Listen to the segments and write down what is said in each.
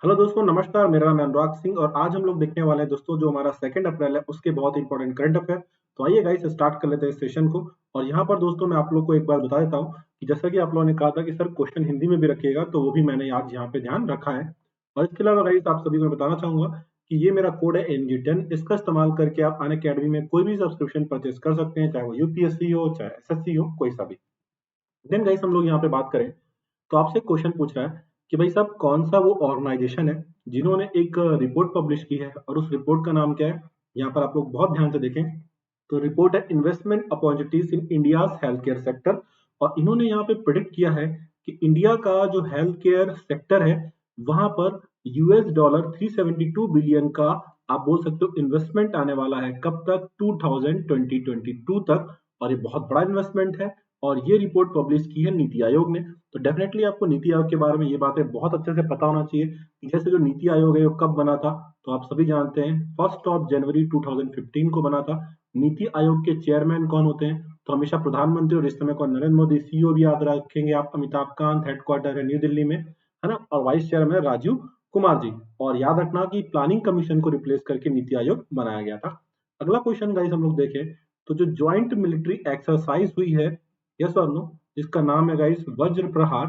Hello दोस्तों, नमस्कार। मेरा नाम है अनुराग सिंह और आज हम लोग देखने वाले हैं दोस्तों जो हमारा 2 अप्रैल है उसके बहुत इंपॉर्टेंट करंट अफेयर। तो आइए गाइस स्टार्ट कर लेते हैं इस सेशन को। और यहाँ पर दोस्तों मैं आप लोग को एक बार बता देता हूँ कि जैसा कि आप लोगों ने कहा था कि सर क्वेश्चन हिंदी में भी रखिएगा, तो वो भी मैंने आज यहाँ पे ध्यान रखा है। और इसके अलावा गाइस आप सभी को मैं बताना चाहूंगा कि ये मेरा कोड है NG10। इसका इस्तेमाल करके आप अनअकैडमी में कोई भी सब्सक्रिप्शन परचेज कर सकते हैं, चाहे वो यूपीएससी हो चाहे SSC हो, कोई सा भी। देन गाइस हम लोग यहाँ पे बात करें तो आपसे क्वेश्चन पूछ रहा है कि भाई साहब कौन सा वो ऑर्गेनाइजेशन है जिन्होंने एक रिपोर्ट पब्लिश की है और उस रिपोर्ट का नाम क्या है। यहाँ पर आप लोग बहुत ध्यान से देखें तो रिपोर्ट है investment opportunities in India's health care sector. और इन्होंने यहाँ पे प्रिडिक्ट किया है कि इंडिया का जो हेल्थ केयर सेक्टर है वहां पर $372 बिलियन का आप बोल सकते हो इन्वेस्टमेंट आने वाला है। कब तक? 2022 तक। और ये बहुत बड़ा इन्वेस्टमेंट है। और ये रिपोर्ट पब्लिश की है नीति आयोग ने। तो डेफिनेटली आपको नीति आयोग के बारे में ये बातें बहुत अच्छे से पता होना चाहिए कि जैसे जो नीति आयोग है वो कब बना था। तो आप सभी जानते हैं 1 जनवरी 2015 को बना था। नीति आयोग के चेयरमैन कौन होते हैं? तो हमेशा प्रधानमंत्री, और इस समय कौन? नरेंद्र मोदी। सीईओ भी याद रखेंगे आप, अमिताभ कांत। हेडक्वार्टर है न्यू दिल्ली में, है ना। और वाइस चेयरमैन है राजीव कुमार जी। और याद रखना कि प्लानिंग कमीशन को रिप्लेस करके नीति आयोग बनाया गया था। अगला क्वेश्चन गाइस हम लोग देखें तो जो ज्वाइंट मिलिट्री एक्सरसाइज हुई है, यस और नो, जिसका नाम है गाइस वज्र प्रहार,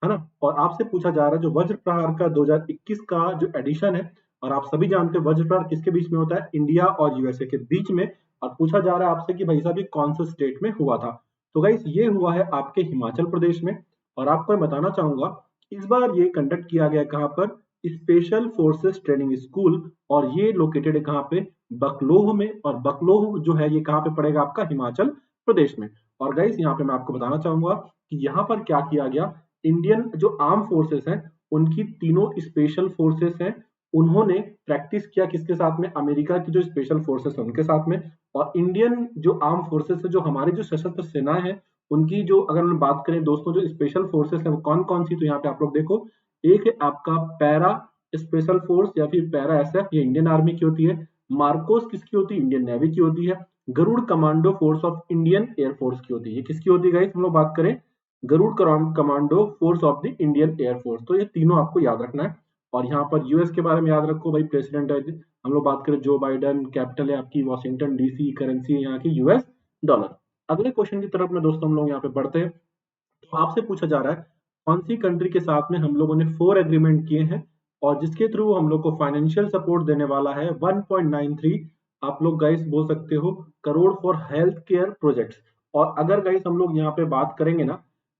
है ना। और आपसे पूछा जा रहा है जो वज्र प्रहार का 2021 का जो एडिशन है। और आप सभी जानते हैं वज्र प्रहार किसके बीच में होता है? इंडिया और यूएसए के बीच में। और पूछा जा रहा है आपसे कि भाई साहब ये कौन से स्टेट में हुआ था। तो गाइस ये हुआ है आपके हिमाचल प्रदेश में। और आपको मैं बताना चाहूंगा इस बार ये कंडक्ट किया गया कहाँ पर? Special forces training school. और ये लोकेटेड है कहाँ पे? बकलोह में। और बकलोह जो है ये कहाँ पे पड़ेगा? आपका हिमाचल प्रदेश में। और गाइस यहाँ पे मैं आपको बताना चाहूंगा कि यहाँ पर क्या किया गया। इंडियन जो आर्म फोर्सेस हैं उनकी तीनों स्पेशल फोर्सेस हैं, उन्होंने प्रैक्टिस किया किसके साथ में? अमेरिका की जो स्पेशल फोर्सेस है उनके साथ में। और इंडियन जो आर्म फोर्सेस है, जो हमारी जो सशस्त्र सेनाएं हैं, उनकी जो अगर हम बात करें दोस्तों जो स्पेशल फोर्सेस है वो कौन कौन सी? तो यहाँ पे आप लोग देखो, एक है आपका पैरा स्पेशल फोर्स या फिर पैरा एसएफ, ये इंडियन आर्मी की होती है। मार्कोस किसकी होती है? इंडियन नेवी की होती है। Garud commando force of Indian air force की होती है। ये किसकी होती है गाइस? हम लोग बात करें Garud commando force of the Indian air force. तो ये तीनों आपको याद रखना है। और यहाँ पर यूएस के बारे में याद रखो भाई, प्रेसिडेंट है, हम लोग बात करें जो बाइडन। कैपिटल है आपकी वॉशिंगटन डीसी। करेंसी है यहाँ की यूएस डॉलर। अगले क्वेश्चन की तरफ में दोस्तों हम लोग यहाँ पे बढ़ते हैं। तो आपसे पूछा जा रहा है कौन सी कंट्री के साथ में हम लोगों ने 4 एग्रीमेंट किए हैं और जिसके थ्रू हम लोग को फाइनेंशियल सपोर्ट देने वाला है 1.93, आप लोग गाइस बोल सकते हो, crore for health care projects. और अगर गाइस हम लोग यहाँ पे बात करेंगे ना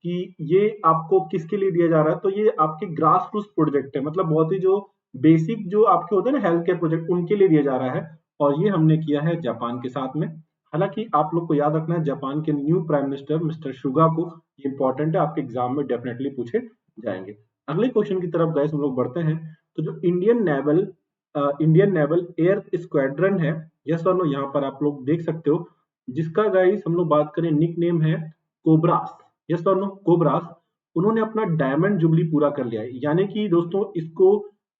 कि ये आपको किसके लिए दिया जा रहा है, तो ये आपके ग्रास रूट प्रोजेक्ट है, मतलब बहुत ही जो बेसिक जो आपके होते हैं ना हेल्थ केयर प्रोजेक्ट, उनके लिए दिया जा रहा है। और ये हमने किया है जापान के साथ में। हालांकि आप लोग को याद रखना है जापान के न्यू प्राइम मिनिस्टर मिस्टर सुगा को, इंपॉर्टेंट है, आपके एग्जाम में डेफिनेटली पूछे जाएंगे। अगले क्वेश्चन की तरफ गाइस हम लोग बढ़ते हैं। तो जो इंडियन नेवल एयर स्क्वाड्रन है, यस और नो, यहाँ पर आप लोग देख सकते हो, जिसका गाइस हम लोग बात करें निक नेम है कोबरास। यस और नो, कोबरास। उन्होंने अपना डायमंड जुबली पूरा कर लिया है, यानी कि दोस्तों इसको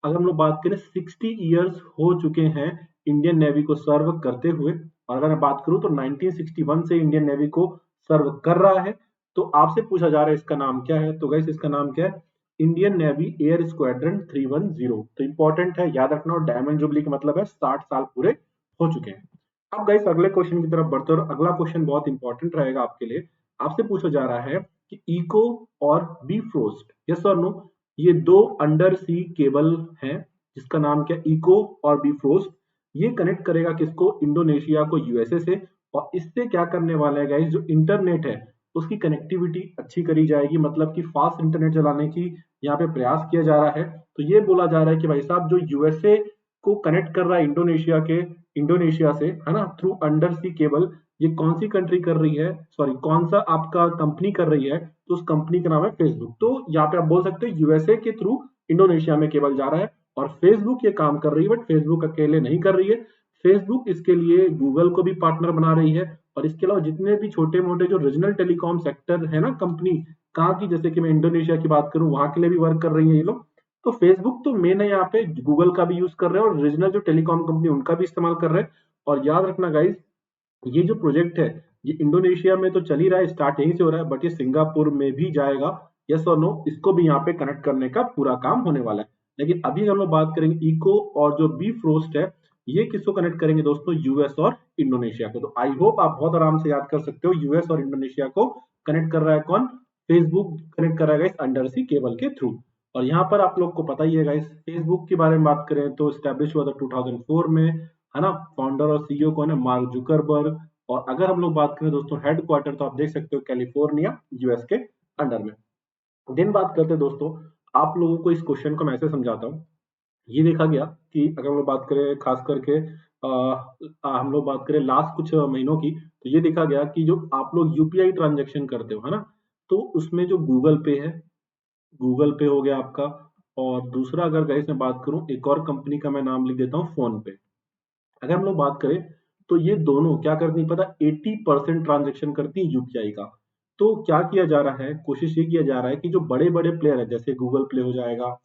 अगर हम लोग बात करें 60 ईयर्स हो चुके हैं इंडियन नेवी को सर्व करते हुए। और अगर मैं बात करूं तो 1961 से इंडियन नेवी को सर्व कर रहा है। तो आपसे पूछा जा रहा है इसका नाम क्या है? तो गाइस इसका नाम क्या है? Indian navy air squadron 310। तो इंपॉर्टेंट है, याद रखना। और डायमंड जुबली का मतलब है 60 साल पूरे हो चुके हैं। अब गाइस अगले क्वेश्चन की तरफ बढ़ते हैं और अगला क्वेश्चन बहुत इंपॉर्टेंट रहेगा आपके लिए। आपसे पूछा जा रहा है कि इको और बी फ्रोस्ट, यस और नो, ये दो अंडर सी केबल हैं जिसका नाम क्या? इको और बी फ्रोस्ट। ये कनेक्ट करेगा किसको? इंडोनेशिया को यूएसए से। और इससे क्या करने वाला है गाइस, जो इंटरनेट है उसकी कनेक्टिविटी अच्छी करी जाएगी, मतलब कि फास्ट इंटरनेट चलाने की यहाँ पे प्रयास किया जा रहा है। तो ये बोला जा रहा है कि भाई साहब जो यूएसए को कनेक्ट कर रहा है इंडोनेशिया से, है ना, थ्रू अंडर सी केबल, ये कौन सी कंट्री कर रही है? सॉरी, कौन सा आपका कंपनी कर रही है? तो उस कंपनी का नाम है फेसबुक। तो यहाँ पे आप बोल सकते हो यूएसए के थ्रू इंडोनेशिया में केबल जा रहा है। और फेसबुक ये काम कर रही है, बट फेसबुक अकेले नहीं कर रही है। फेसबुक इसके लिए गूगल को भी पार्टनर बना रही है। और इसके अलावा जितने भी छोटे मोटे जो रीजनल टेलीकॉम सेक्टर है ना, कंपनी कहाँ की, जैसे कि मैं इंडोनेशिया की बात करूं, वहां के लिए भी वर्क कर रही है ये लोग। तो फेसबुक तो मेन है, यहाँ पे गूगल का भी यूज कर रहे हैं और रीजनल जो टेलीकॉम कंपनी उनका भी इस्तेमाल कर रहे हैं। और याद रखना गाइस, ये जो प्रोजेक्ट है ये इंडोनेशिया में तो चल ही रहा है, स्टार्ट यहीं से हो रहा है, बट ये सिंगापुर में भी जाएगा। यस और नो, इसको भी यहाँ पे कनेक्ट करने का पूरा काम होने वाला है। लेकिन अभी हम लोग बात करेंगे इको और जो बीफ्रोस्ट है, ये किसको कनेक्ट करेंगे दोस्तों, यूएस और इंडोनेशिया को। तो आई होप आप बहुत आराम से याद कर सकते हो, यूएस और इंडोनेशिया को कनेक्ट कर रहा है कौन, फेसबुक कनेक्ट कर रहा है गाइस अंडर सी केबल के थ्रू। और यहाँ पर आप लोग को पता ही है गाइस, फेसबुक के बारे में बात करें तो स्टैब्लिश हुआ था 2004 में, है ना। फाउंडर और सीईओ कौन है, मार्क जुकरबर्ग। और अगर हम लोग बात करें दोस्तों हेडक्वार्टर, तो आप देख सकते हो कैलिफोर्निया, यूएस के अंडर में। दिन बात करते हैं दोस्तों, आप लोगों को इस क्वेश्चन को मैं ऐसे समझाता हूँ। ये देखा गया कि अगर हम लोग बात करें खास करके हम लोग बात करें लास्ट कुछ महीनों की, तो ये देखा गया कि जो आप लोग यूपीआई ट्रांजैक्शन करते हो, है ना, तो उसमें जो गूगल पे है, गूगल पे हो गया आपका, और दूसरा अगर गाइस मैं बात करूं, एक और कंपनी का मैं नाम लिख देता हूँ, फोन पे। अगर हम लोग बात करें तो ये दोनों क्या करती है पता, 80% ट्रांजेक्शन करती है यूपीआई का। तो क्या किया जा रहा है, कोशिश ये किया जा रहा है कि जो बड़े बड़े प्लेयर है, जैसे गूगल प्ले हो जाएगा,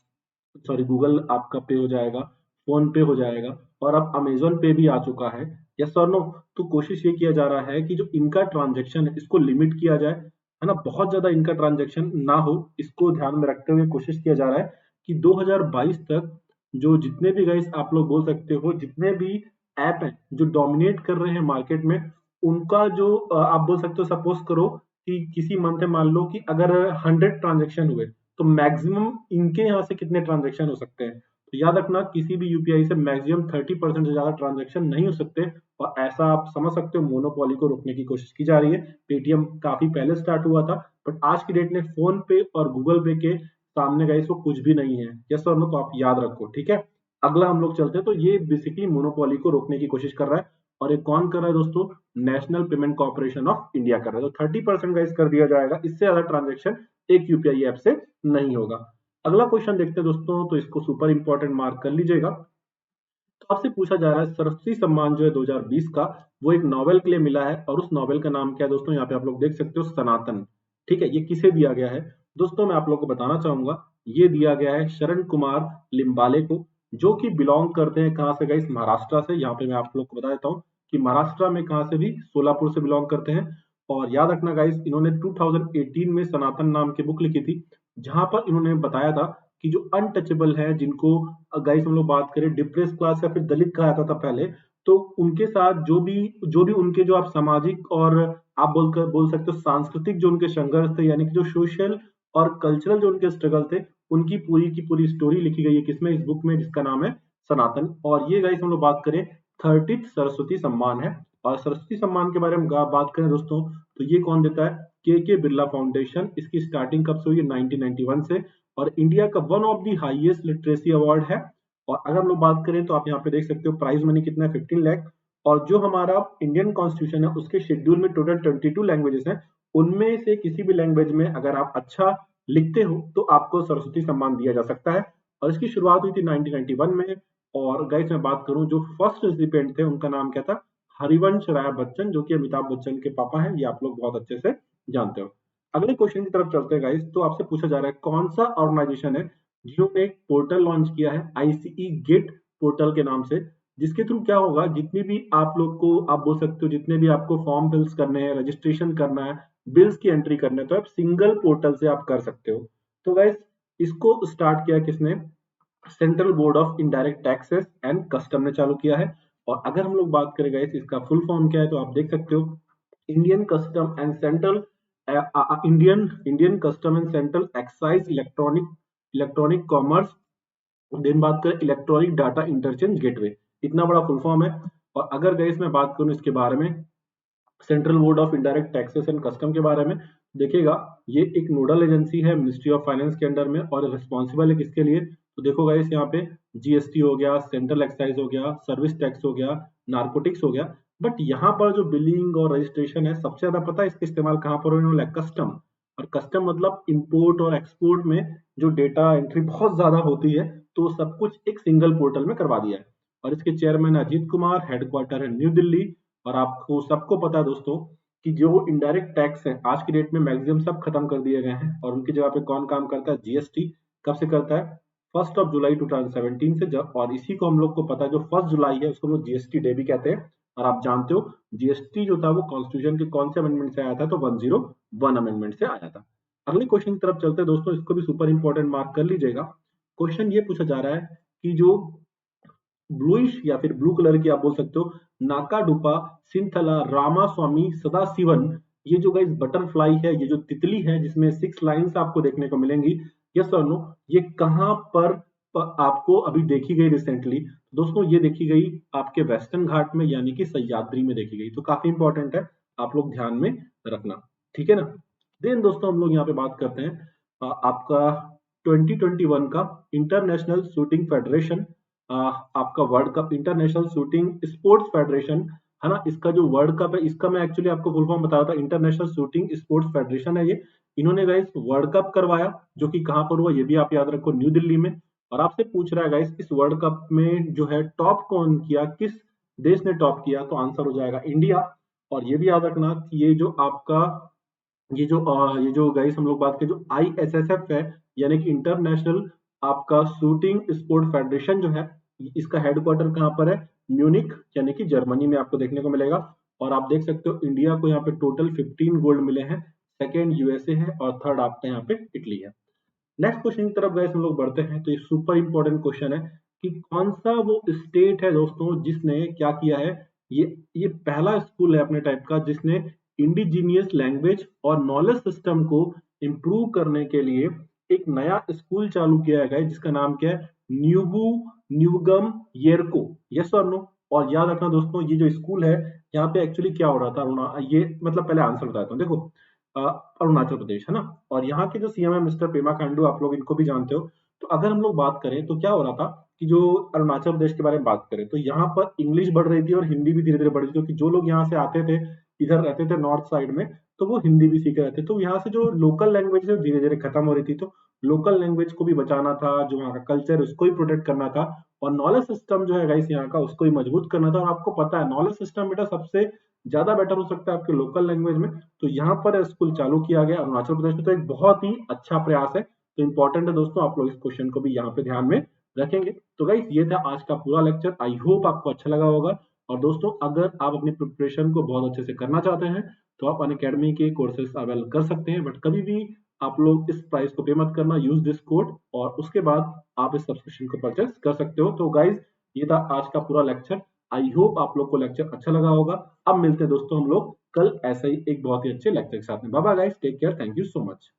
सॉरी गूगल आपका पे हो जाएगा, फोन पे हो जाएगा, और अब अमेजोन पे भी आ चुका है, यस और नो। तो कोशिश ये किया जा रहा है कि जो इनका ट्रांजेक्शन है इसको लिमिट किया जाए, है ना, बहुत ज्यादा इनका ट्रांजेक्शन ना हो, इसको ध्यान में रखते हुए कोशिश किया जा रहा है कि 2022 तक जो जितने भी गाइस आप लोग बोल सकते हो, जितने भी ऐप हैं जो डोमिनेट कर रहे हैं मार्केट में, उनका जो आप बोल सकते हो, सपोज करो कि किसी मंथ में मान लो कि अगर 100 ट्रांजेक्शन हुए, तो मैक्सिमम इनके यहाँ से कितने ट्रांजेक्शन हो सकते हैं। तो याद रखना, किसी भी यूपीआई से मैक्सिमम 30% से ज्यादा ट्रांजेक्शन नहीं हो सकते। और ऐसा आप समझ सकते हो, मोनोपोली को रोकने की कोशिश की जा रही है। पेटीएम काफी पहले स्टार्ट हुआ था, बट आज की डेट में फोन पे और गूगल पे के सामने गाइस वो कुछ भी नहीं है, यस और नो, तो आप याद रखो, ठीक है। अगला हम लोग चलते हैं, तो ये बेसिकली मोनोपोली को रोकने की कोशिश कर रहा है। और ये कौन कर रहा है दोस्तों, national payment corporation of India कर रहा है। तो 30% गाइस कर दिया जाएगा, इससे ज्यादा ट्रांजेक्शन एक यूपीआई ऐप से नहीं होगा। अगला क्वेश्चन देखते हैं दोस्तों, तो इसको सुपर इंपॉर्टेंट मार्क कर लीजिएगा। तो आपसे पूछा जा रहा है, सरस्वती सम्मान जो है 2020 का, वो एक नॉवेल के लिए मिला है, और उस नॉवेल का नाम क्या है दोस्तों, यहाँ पे आप लोग देख सकते हो, सनातन। ठीक है, ये किसे दिया गया है दोस्तों, मैं आप लोग को बताना चाहूंगा। ये दिया गया है शरण कुमार लिम्बाले को, जो कि बिलोंग करते हैं कहाँ से गाइस, महाराष्ट्र से। यहाँ पे मैं आप लोग को बता देता हूँ कि महाराष्ट्र में कहाँ से भी, सोलापुर से बिलोंग करते हैं। और याद रखना गाइस, इन्होंने 2018 में सनातन नाम की बुक लिखी थी, जहां पर इन्होंने बताया था कि जो अनटचेबल है, जिनको गाइस हम लोग बात करें डिप्रेस क्लास या फिर दलित कहा जाता था पहले, तो उनके साथ जो भी उनके जो आप सामाजिक और आप बोल सकते हो सांस्कृतिक जो उनके संघर्ष थे, यानी कि जो सोशल और कल्चरल जो उनके स्ट्रगल थे, उनकी पूरी की पूरी स्टोरी लिखी गई है किसमें, इस बुक में, जिसका नाम है सनातन। और ये गाइस हम लोग बात करें 30th सरस्वती सम्मान है। और सरस्वती सम्मान के बारे में बात करें दोस्तों, तो ये कौन देता है, के बिरला फाउंडेशन। इसकी स्टार्टिंग कब से हुई है, 1991 से। और इंडिया का one of the highest literacy award है। और अगर हम लोग बात करें तो आप यहाँ पे देख सकते हो प्राइज मनी कितना है, 15 लाख। और जो हमारा इंडियन कॉन्स्टिट्यूशन है उसके शेड्यूल में टोटल 22 लैंग्वेजेस हैं, उनमें से किसी भी लैंग्वेज में अगर आप अच्छा लिखते हो तो आपको सरस्वती सम्मान दिया जा सकता है। और इसकी शुरुआत हुई थी 1991 में। और गाइस मैं बात करूं, जो फर्स्ट रेसिपिएंट थे उनका नाम क्या था, हरिवंश राय बच्चन, जो कि अमिताभ बच्चन के पापा हैं, ये आप लोग बहुत अच्छे से जानते हो। अगले क्वेश्चन की तरफ चलते हैं गाइस, तो आपसे पूछा जा रहा है कौन सा ऑर्गेनाइजेशन है जिन्होंने एक पोर्टल लॉन्च किया है, आईसीई गेट पोर्टल के नाम से, जिसके थ्रू क्या होगा, जितनी भी आप लोग को आप बोल सकते हो, जितने भी आपको फॉर्म फिल्स करने हैं, रजिस्ट्रेशन करना है, बिल्स की एंट्री करना है, तो आप सिंगल पोर्टल से आप कर सकते हो। तो गाइस इसको स्टार्ट किया किसने, central board of indirect taxes and custom ने चालू किया है। और अगर हम लोग बात करें गाइस इसका फुल फॉर्म क्या है, तो आप देख सकते हो, Indian custom and central Indian custom and central excise electronic commerce, then बात करें इलेक्ट्रॉनिक डाटा इंटरचेंज गेटवे। इतना बड़ा फुल फॉर्म है। और अगर गाइस मैं बात करूं इसके बारे में, central board of indirect taxes and custom के बारे में, देखिएगा ये एक नोडल एजेंसी है मिनिस्ट्री ऑफ फाइनेंस के अंडर में, और रिस्पॉन्सिबल है किसके लिए, तो देखो गाइस यहाँ पे जीएसटी हो गया, सेंट्रल एक्साइज हो गया, सर्विस टैक्स हो गया, नार्कोटिक्स हो गया। बट यहाँ पर जो बिलिंग और रजिस्ट्रेशन है, सबसे ज्यादा पता है इसका इस्तेमाल कहाँ पर होने वाला है, कस्टम। और कस्टम मतलब इंपोर्ट और एक्सपोर्ट में जो डेटा एंट्री बहुत ज्यादा होती है, तो सब कुछ एक सिंगल पोर्टल में करवा दिया है। और इसके चेयरमैन अजीत कुमार, हेडक्वार्टर है न्यू दिल्ली। और आपको सबको पता है दोस्तों कि जो इनडायरेक्ट टैक्स है आज की डेट में मैक्सिमम सब खत्म कर दिए गए हैं, और उनकी जगह पे कौन काम करता है, जीएसटी। कब से करता है, 1 जुलाई 2017 से। जब और इसी को हम लोग को पता है, जो 1 जुलाई है उसको हम लोग जीएसटी डे भी कहते हैं। और आप जानते हो जीएसटी जो था वो कॉन्स्टिट्यूशन के कौन से अमेंडमेंट से आया था, तो 101 अमेंडमेंट से आया था। अगले क्वेश्चन की तरफ चलते हैं दोस्तों, इसको भी सुपर इंपॉर्टेंट मार्क कर लीजिएगा। क्वेश्चन ये पूछा जा रहा है कि जो ब्लूइश या फिर ब्लू कलर की आप बोल सकते हो नाकाडुपा, सिंथला, रामास्वामी, सदाशिवन, ये जो गाइस बटरफ्लाई है, ये जो तितली है जिसमें 6 लाइंस आपको देखने को मिलेंगी, यस और नो, ये कहां पर आपको अभी देखी गई रिसेंटली? दोस्तों ये देखी गई आपके वेस्टर्न घाट में यानी कि सह्याद्री में देखी गई। तो काफी इंपॉर्टेंट है, आप लोग ध्यान में रखना, ठीक है ना। देन दोस्तों हम लोग यहाँ पे बात करते हैं आपका 2021 का इंटरनेशनल शूटिंग फेडरेशन, आपका world cup, international shooting sports federation, है ना। इसका जो वर्ल्ड कप है, इसका मैं एक्चुअली आपको फुल फॉर्म बता रहा था, इंटरनेशनल शूटिंग स्पोर्ट्स फेडरेशन है ये। इन्होंने गाइस वर्ल्ड कप करवाया, जो कि कहां पर हुआ ये भी आप याद रखो, न्यू दिल्ली में। और आपसे पूछ रहा है गाइस इस वर्ल्ड कप में जो है टॉप कौन किया, किस देश ने टॉप किया? तो आंसर हो जाएगा इंडिया। और ये भी याद रखना कि ये जो आपका ये जो गाइस हम लोग बात करें, जो ISSF है यानी कि इंटरनेशनल आपका शूटिंग स्पोर्ट फेडरेशन जो है, इसका हेडक्वार्टर कहाँ पर है? म्यूनिक यानी कि जर्मनी में आपको देखने को मिलेगा। और आप देख सकते हो इंडिया को यहाँ पे टोटल 15 गोल्ड मिले हैं, सेकेंड यूएसए है और थर्ड आपका यहाँ पे इटली है। नेक्स्ट क्वेश्चन की तरफ गाइस हम लोग बढ़ते हैं। तो ये सुपर इंपॉर्टेंट क्वेश्चन है कि कौन सा वो स्टेट है दोस्तों जिसने क्या किया है, ये पहला स्कूल है अपने टाइप का जिसने इंडिजीनियस लैंग्वेज और नॉलेज सिस्टम को इम्प्रूव करने के लिए एक नया स्कूल चालू किया है गाइस, जिसका नाम क्या है? न्यूबू न्यूगम येरको, यस और नो। और याद रखना दोस्तों ये जो स्कूल है, यहाँ पे एक्चुअली क्या हो रहा था, ये मतलब पहले आंसर बताता हूँ। देखो अरुणाचल प्रदेश है ना, और यहाँ के जो सीएम है मिस्टर पेमा खांडू, आप लोग इनको भी जानते हो। तो अगर हम लोग बात करें तो क्या हो रहा था कि जो अरुणाचल प्रदेश के बारे में बात करें तो यहाँ पर इंग्लिश बढ़ रही थी और हिंदी भी धीरे धीरे बढ़ रही थी, क्योंकि जो लोग यहाँ से आते थे, इधर रहते थे नॉर्थ साइड में, तो वो हिंदी भी सीख रहे थे। तो यहाँ से जो लोकल लैंग्वेज है धीरे धीरे खत्म हो रही थी। तो लोकल लैंग्वेज को भी बचाना था, जो वहाँ का कल्चर है उसको भी प्रोटेक्ट करना था, और नॉलेज सिस्टम जो है गाइस यहाँ का उसको भी मजबूत करना था। और आपको पता है नॉलेज सिस्टम बेटा सबसे ज्यादा बेटर हो सकता है आपके लोकल लैंग्वेज में। तो यहाँ पर स्कूल चालू किया गया अरुणाचल प्रदेश में, तो एक बहुत ही अच्छा प्रयास है। तो इंपॉर्टेंट है दोस्तों, आप लोग इस क्वेश्चन को भी यहाँ पे ध्यान में रखेंगे। तो गाइस ये था आज का पूरा लेक्चर, आई होप आपको अच्छा लगा होगा। और दोस्तों अगर आप अपनी प्रिपरेशन को बहुत अच्छे से करना चाहते हैं तो आप अनअकैडमी के कोर्सेज अवेल कर सकते हैं, बट कभी भी आप लोग इस प्राइस को पे मत करना, यूज दिस कोड, और उसके बाद आप इस सब्सक्रिप्शन को परचेस कर सकते हो। तो गाइज ये था आज का पूरा लेक्चर, आई होप आप लोग को लेक्चर अच्छा लगा होगा। अब मिलते हैं दोस्तों हम लोग कल ऐसे ही एक बहुत ही अच्छे लेक्चर के साथ में। Bye bye guys, take care, thank you so much.